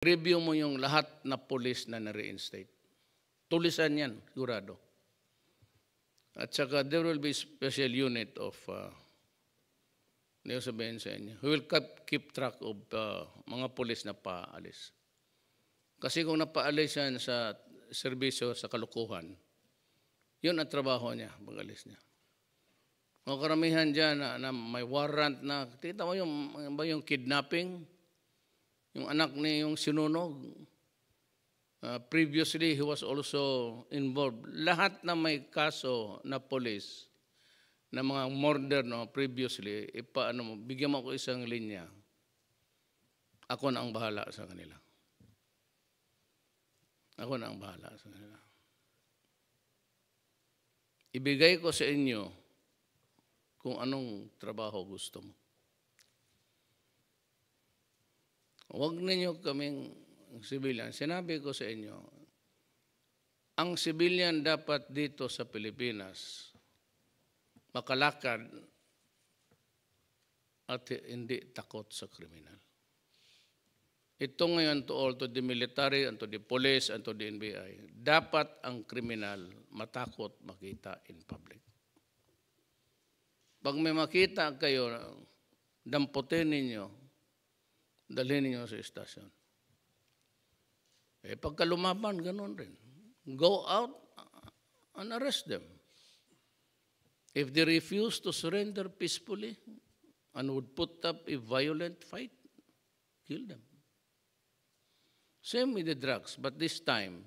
review mo yung lahat na police na na-reinstate. Tulisan yan, sigurado. At saka there will be special unit of, hindi ko sabihin sa inyo, who will keep track of mga police na paalis. Kasi kung napaalis yan sa serbisyo sa kalukuhan, yun ang trabaho niya, pag-alis niya. Mga karamihan dyan na may warrant na, kita mo yung kidnapping, yung anak ni yung sinunog. Previously, he was also involved. Lahat na may kaso na police, na mga murder previously, bigyan mo ako isang linya. Ako na ang bahala sa kanila. Ako na ang bahala sa kanila. Ibigay ko sa inyo kung anong trabaho gusto mo. Huwag ninyo kaming civilian. Sinabi ko sa inyo, ang civilian dapat dito sa Pilipinas makalakad at hindi takot sa kriminal. Ito ngayon to all, to the military, and to the police, and to the NBI, dapat ang kriminal matakot makita in public. Pag may makita kayo, damputin ninyo, dalhin ninyo sa istasyon. Pagka lumaban, ganun rin. Go out and arrest them. If they refuse to surrender peacefully and would put up a violent fight, kill them. Same with the drugs, but this time,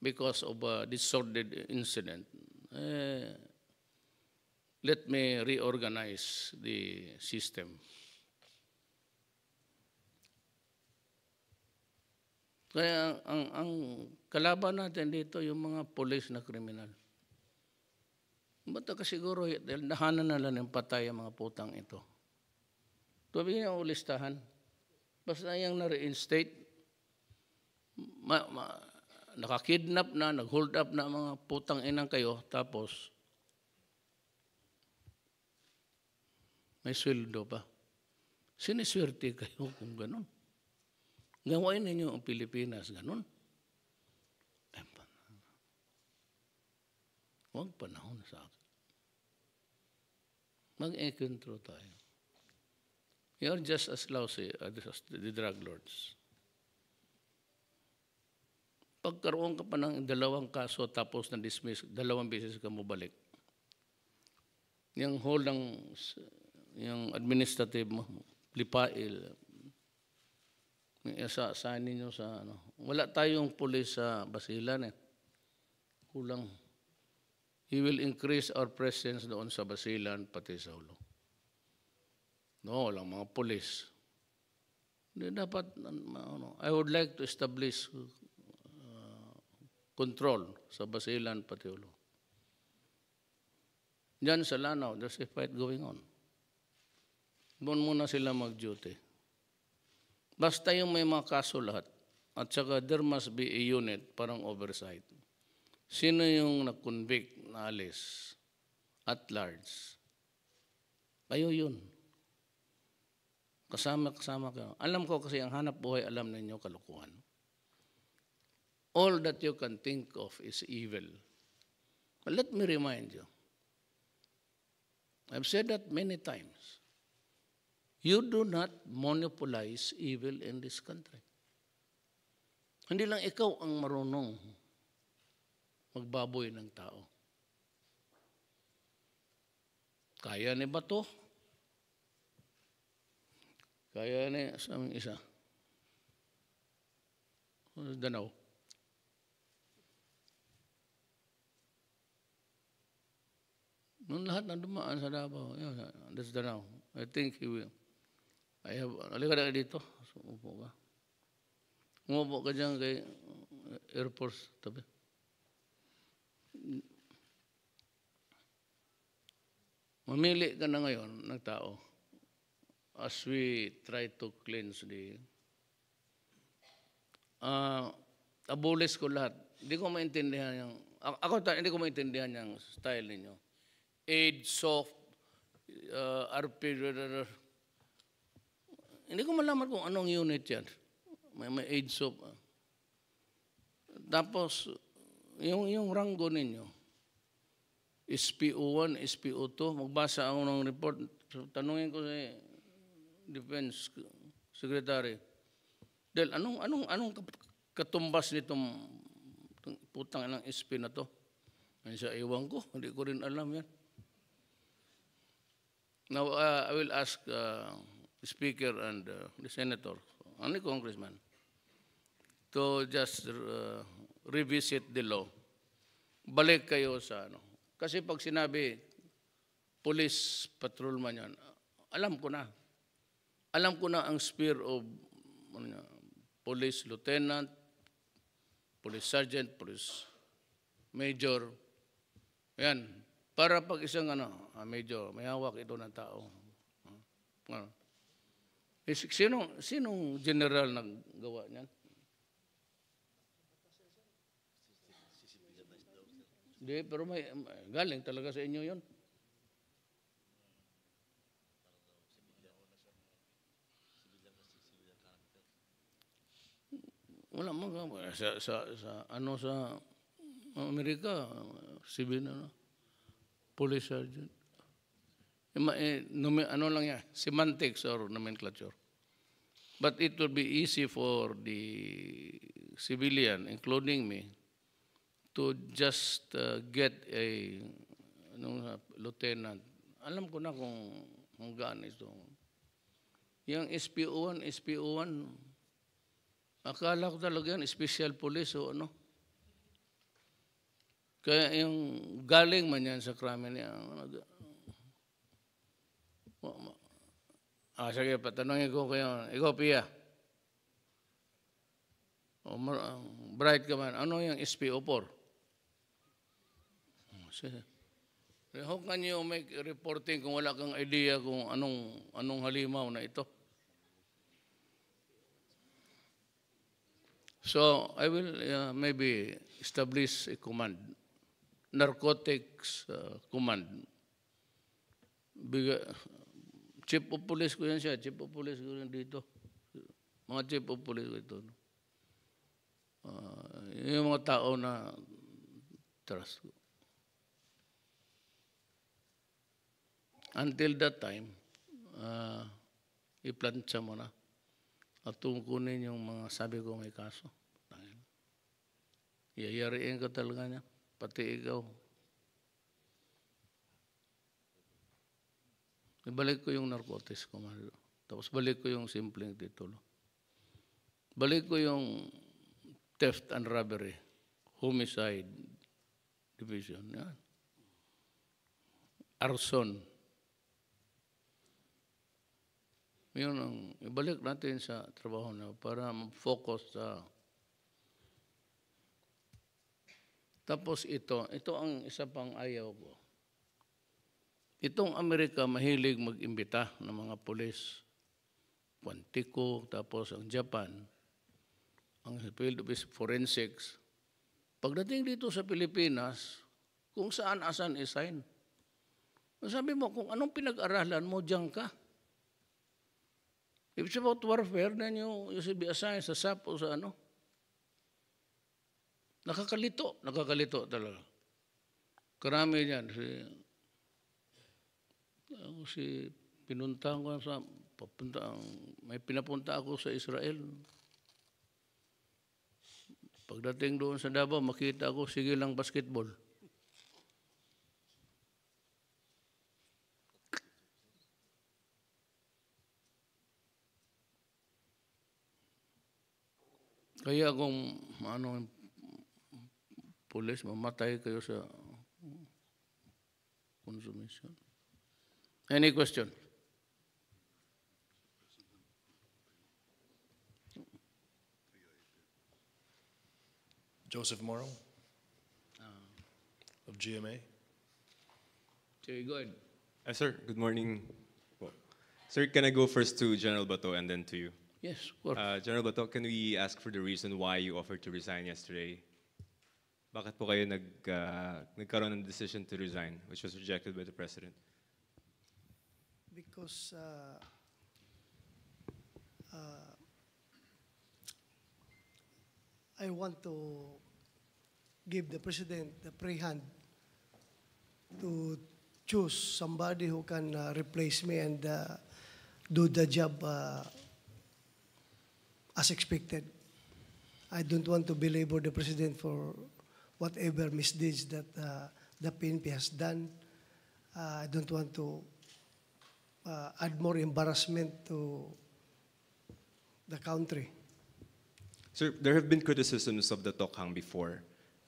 because of a disordered incident, let me reorganize the system. Kaya ang kalaban natin dito, yung mga police na kriminal. Ba't ka siguro, dahil nahanan na lang ng patay ang mga putang ito. Tuwing niya ulistahan, basta yung na-reinstate, nakakidnap na, nag-hold up na mga putang inang kayo, tapos may sweldo pa. Siniswerte kayo kung gano'n. Gawain ninyo ang Pilipinas, gano'n. Huwag panahon sa akin. Mag-encontro tayo. You're just as lousy as the drug lords. Pagkaroon ka pa ng 2 kaso tapos na-dismiss, 2 beses ka mo balik. Yung whole ng yung administrative mo, lipail, saan ninyo sa ano. Wala tayong pulis sa Basilan Kulang. He will increase our presence doon sa Basilan, pati sa Ulo. No, walang mga pulis. Dapat, I would like to establish control sa Basilan, pati Ulo. Diyan sa Lanao, there's a fight going on. Doon muna sila mag-duty. Basta yung may mga kaso lahat. At saka there must be a unit, parang oversight. Sino yung na-convict na alis at large? Kayo yun. Kasama kayo. Alam ko kasi ang hanap buhay, alam ninyo, kalukuhan. All that you can think of is evil. But let me remind you, I've said that many times. You do not monopolize evil in this country. Hindi lang ikaw ang marunong magbaboy ng tao. Kaya ni Bato. Kaya ni isang isa. Danao. Nung lahat na dumaan sa Davao, that's Danao. I think he will. Halika na dito. Umupo ka. Umupo ka dyan kay Air Force tabi. Mamili ka na ngayon ng tao as we try to cleanse the abolish ko lahat. Hindi ko maintindihan yung hindi ko maintindihan yung style ninyo. Aid, soft, RP, hindi ko malaman kung anong unit yan. may age of... Tapos, yung ranggo ninyo, SPO1, SPO2, magbasa ako ng report. So, tanungin ko sa Defense Secretary, dahil anong katumbas nitong putang ng SP na to? Ay siya, iwan ko, hindi ko rin alam yan. Now, I will ask the Speaker and the Senator, and the Congressman, to just revisit the law. Balik kayo sa ano. Kasi pag sinabi, police patrolman yan, alam ko na. Alam ko na ang sphere of police lieutenant, police sergeant, police major. Yan. Para pag isang major, may hawak ito ng tao. Sinong general naggawa niyan? Hindi, pero galing talaga sa inyo yun. Wala sa Amerika, civil police sergeant. Ano lang yan, semantics or nomenclature. But it will be easy for the civilian, including me, to just get a lieutenant. Alam ko na kung hanggang ito. Yung SPO1, akala ko talaga yan, special police o ano. Kaya yung galing man yan sa krami niya. Sige, patanungin ko kayo. Ikaw, Pia. Bright ka man. Ano yung SPO4? Sige. How can you make reporting kung wala kang idea kung anong halimaw na ito? So, I will maybe establish a command. Narcotics command. Chief of police ko yan siya. Chief of police ko yan dito. Mga chief of police ko ito. Yung mga tao na trust ko. Until that time, i-plancha mo na. At tungkunin yung mga sabi ko may kaso. Iyayariin ka talaga niya. Pati ikaw. Ibalik ko yung narcotics ko. Tapos balik ko yung simpleng titulo. Balik ko yung theft and robbery, homicide division. Yan. Arson. Yun ang ibalik natin sa trabaho na para focus sa... Tapos ito ang isa pang ayaw ko. Itong Amerika mahilig mag-imbita ng mga pulis. Quantico, tapos ang Japan, ang field of forensics. Pagdating dito sa Pilipinas, kung saan-asan isign. Sabi mo, kung anong pinag-aralan mo, diyan ka. If it's about warfare, then you should be assigned sa SAP o sa ano. Nakakalito talaga. Karami yan. Si pinuntahan ko sa may pinapunta ako sa Israel. Pagdating doon sa Davao, makita ako sige lang basketball. Kaya kung pulis, mamatay kayo sa consumption. Any question? Joseph Morrow of GMA. Sige, go ahead. Sir, good morning. Well, sir, can I go first to General Bato and then to you? Yes, of course. General Bato, can we ask for the reason why you offered to resign yesterday? Bakit po kayo nagkaroon ng decision to resign, which was rejected by the President? Because I want to give the President the free hand to choose somebody who can replace me and do the job as expected. I don't want to belabor the President for whatever misdeeds that the PNP has done. I don't want to add more embarrassment to the country. Sir, there have been criticisms of the Tokhang before,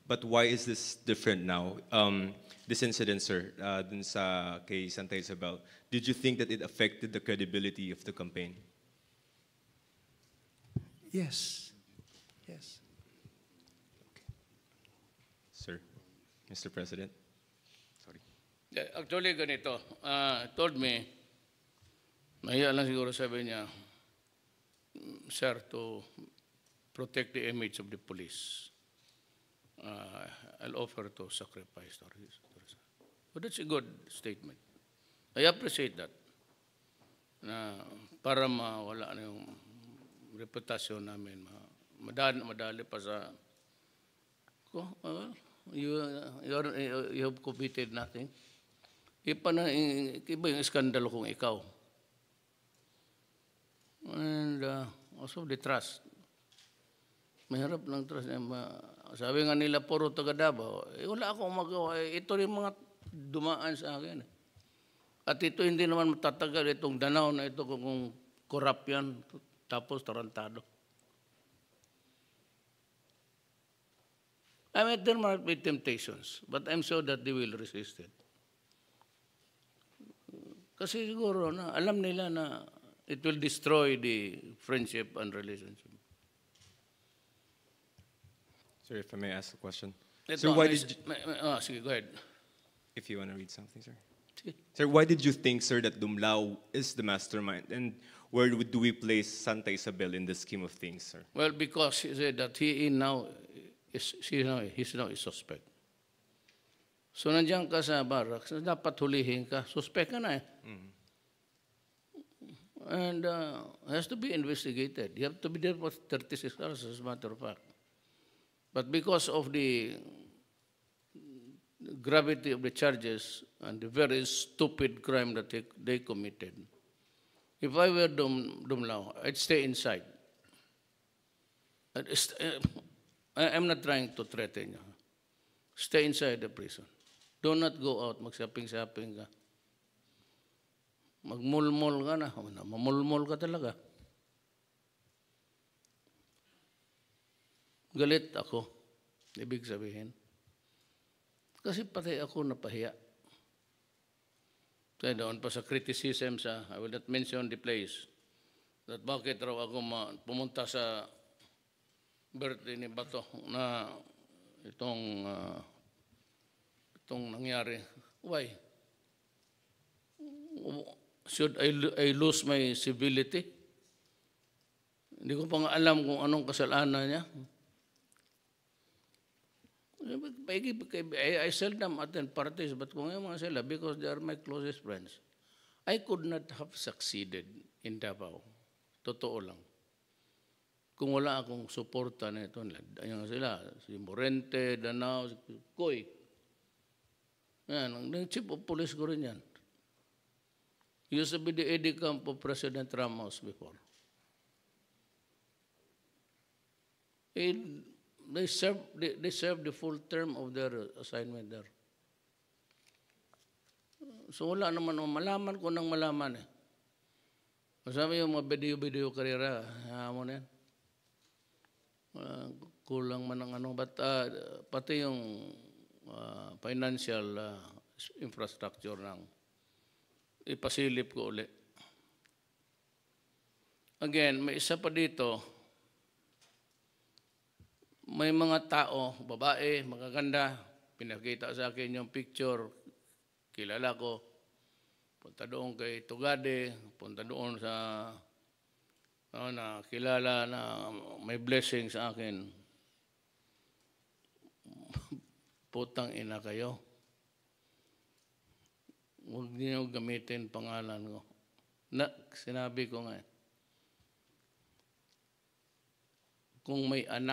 but why is this different now? This incident, sir, dun sa kay Santa Isabel, did you think that it affected the credibility of the campaign? Yes. Yes. Sir, Mr. President? Sorry. Yeah, actually, ganito. Told me, nahiya lang siguro sabi niya, sir, to protect the image of the police, I'll offer to sacrifice. But that's a good statement. I appreciate that. Na para mawala na yung reputasyon namin, madali pa sa, you have committed nothing. Iba yung iskandalo kung ikaw. And also the trust. Mahirap ng trust. Sabi nga nila, puro taga Davao. Wala akong magawa. Ito rin mga dumaan sa akin. At ito hindi naman matatagal itong Danao na ito kung corrupt yan. Tapos tarantado. I mean, there might be temptations, but I'm sure that they will resist it. Kasi siguro na alam nila na it will destroy the friendship and relationship. Sir, if I may ask a question. Ito, Sir, why did you, sige, go ahead. if you want to read something, sir? Sige. Sir, why did you think, sir, that Dumlao is the mastermind? And where do we place Santa Isabel in the scheme of things, sir? Well, because he said that he's now a suspect. So nandiyan ka sa barracks, dapat hulihin ka. Suspect ka na eh. And has to be investigated. You have to be there for 36 hours, as a matter of fact. But because of the gravity of the charges and the very stupid crime that they committed, if I were Dumlao, I'd stay inside. I'm not trying to threaten you. Stay inside the prison. Do not go out, magsaping-saping ka. Magmulmol ka na. Mamulmol ka talaga. Galit ako. Ibig sabihin. Kasi pati ako napahiya. Kaya doon pa sa criticism sa, I will not mention the place, that bakit raw ako pumunta sa birthday ni Bato na itong nangyari. Why? Should I lose my civility? Hindi ko pa nga alam kung anong kasalanan niya. I seldom attend parties, but kung yung mga sila, because they are my closest friends, I could not have succeeded in Davao. Totoo lang. Kung wala akong suporta na ito, yung sila, si Morente, Danao, si Koy. Yan, ang chief of police ko rin yan. He used to be the aide camp of President Ramos before. They served the full term of their assignment there. So wala naman, malaman ko nang malaman eh. Masabi yung mga video karera, mo na yan. Kulang man ang ano, but pati yung financial infrastructure ng ipasilip ko uli. Again, may isa pa dito, may mga tao, babae, magaganda, pinakita sa akin yung picture, kilala ko, punta doon kay Tugade, punta doon sa na kilala na may blessing sa akin. Putang ina kayo. Huwag niyo gamitin pangalan ko. Sinabi ko nga, kung may anak